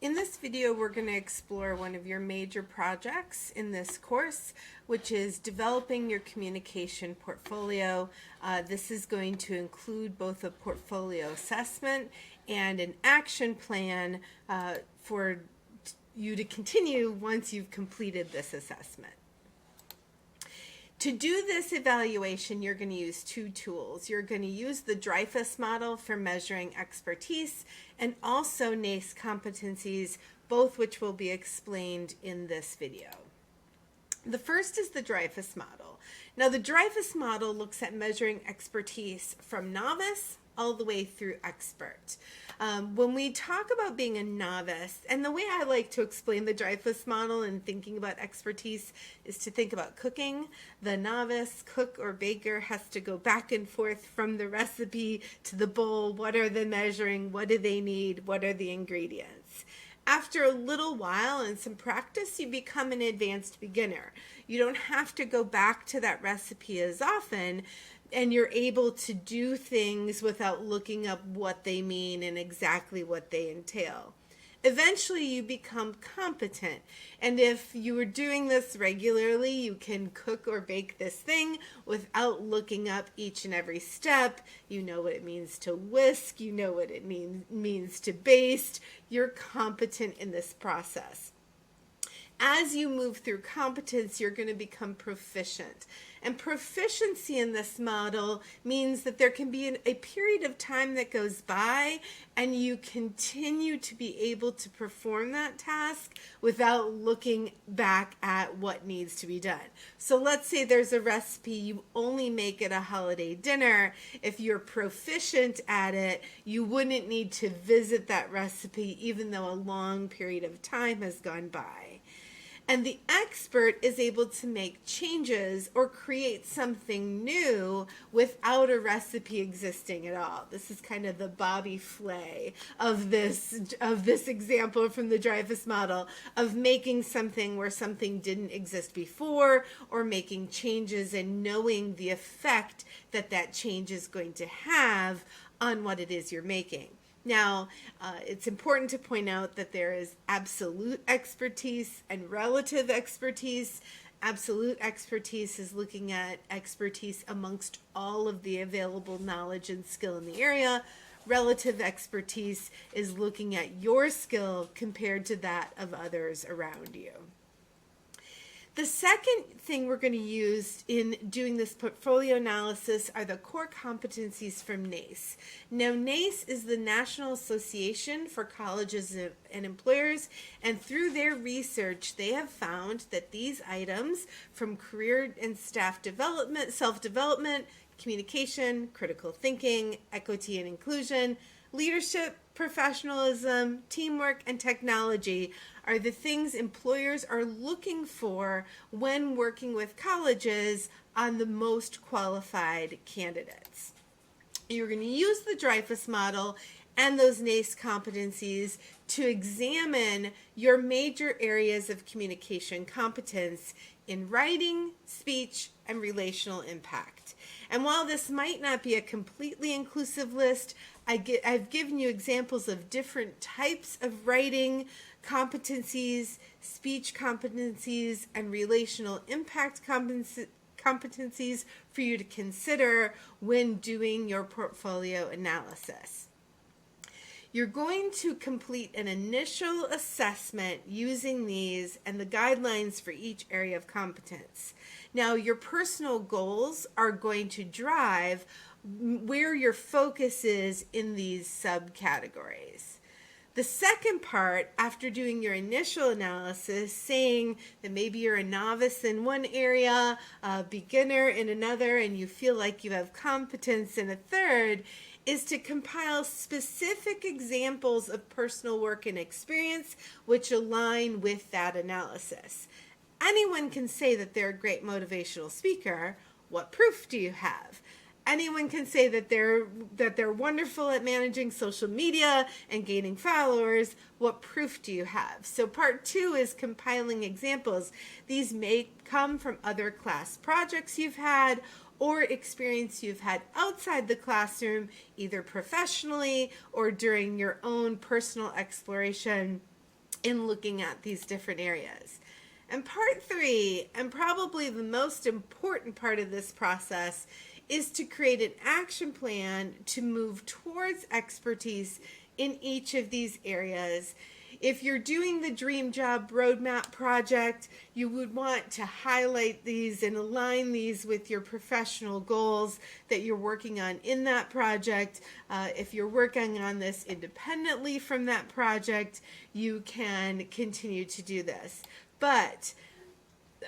In this video, we're going to explore one of your major projects in this course, which is developing your communication portfolio. This is going to include both a portfolio assessment and an action plan for you to continue once you've completed this assessment. To do this evaluation, you're going to use two tools. You're going to use the Dreyfus model for measuring expertise and also NACE competencies, both which will be explained in this video. The first is the Dreyfus model. Now, the Dreyfus model looks at measuring expertise from novice all the way through expert. When we talk about being a novice, and the way I like to explain the Dreyfus model and thinking about expertise is to think about cooking. The novice cook or baker has to go back and forth from the recipe to the bowl. What are they measuring? What do they need? What are the ingredients? After a little while and some practice, you become an advanced beginner. You don't have to go back to that recipe as often, and you're able to do things without looking up what they mean and exactly what they entail. Eventually, you become competent, and if you are doing this regularly, you can cook or bake this thing without looking up each and every step. You know what it means to whisk, you know what it means to baste. You're competent in this process. As you move through competence, you're going to become proficient. And proficiency in this model means that there can be a period of time that goes by and you continue to be able to perform that task without looking back at what needs to be done. So let's say there's a recipe you only make at a holiday dinner. If you're proficient at it, you wouldn't need to visit that recipe even though a long period of time has gone by. And the expert is able to make changes or create something new without a recipe existing at all. This is kind of the Bobby Flay of this example from the Dreyfus model of making something where something didn't exist before, or making changes and knowing the effect that that change is going to have on what it is you're making. Now, it's important to point out that there is absolute expertise and relative expertise. Absolute expertise is looking at expertise amongst all of the available knowledge and skill in the area. Relative expertise is looking at your skill compared to that of others around you. The second thing we're going to use in doing this portfolio analysis are the core competencies from NACE. Now, NACE is the National Association for Colleges and Employers, and through their research, they have found that these items from career and staff development, self-development, communication, critical thinking, equity and inclusion, leadership, professionalism, teamwork, and technology are the things employers are looking for when working with colleges on the most qualified candidates. You're going to use the Dreyfus model and those NACE competencies to examine your major areas of communication competence in writing, speech, and relational impact. And while this might not be a completely inclusive list, I've given you examples of different types of writing competencies, speech competencies, and relational impact competencies for you to consider when doing your portfolio analysis. You're going to complete an initial assessment using these and the guidelines for each area of competence. Now, your personal goals are going to drive where your focus is in these subcategories. The second part, after doing your initial analysis, saying that maybe you're a novice in one area, a beginner in another, and you feel like you have competence in a third, is to compile specific examples of personal work and experience which align with that analysis. Anyone can say that they're a great motivational speaker. What proof do you have? Anyone can say that they're wonderful at managing social media and gaining followers. What proof do you have? So part 2 is compiling examples. These may come from other class projects you've had or experience you've had outside the classroom, either professionally or during your own personal exploration in looking at these different areas. And part 3, and probably the most important part of this process, is to create an action plan to move towards expertise in each of these areas. If you're doing the Dream Job Roadmap project, you would want to highlight these and align these with your professional goals that you're working on in that project. If you're working on this independently from that project, you can continue to do this. But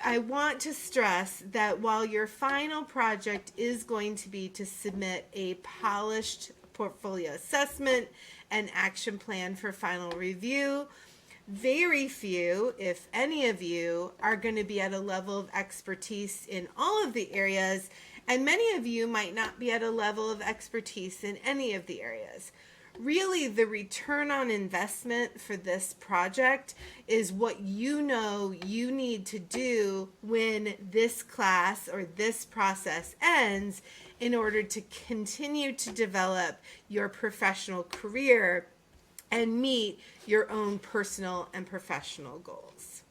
I want to stress that while your final project is going to be to submit a polished portfolio assessment and action plan for final review, very few, if any of you, are going to be at a level of expertise in all of the areas, and many of you might not be at a level of expertise in any of the areas. Really, the return on investment for this project is what you know you need to do when this class or this process ends in order to continue to develop your professional career and meet your own personal and professional goals.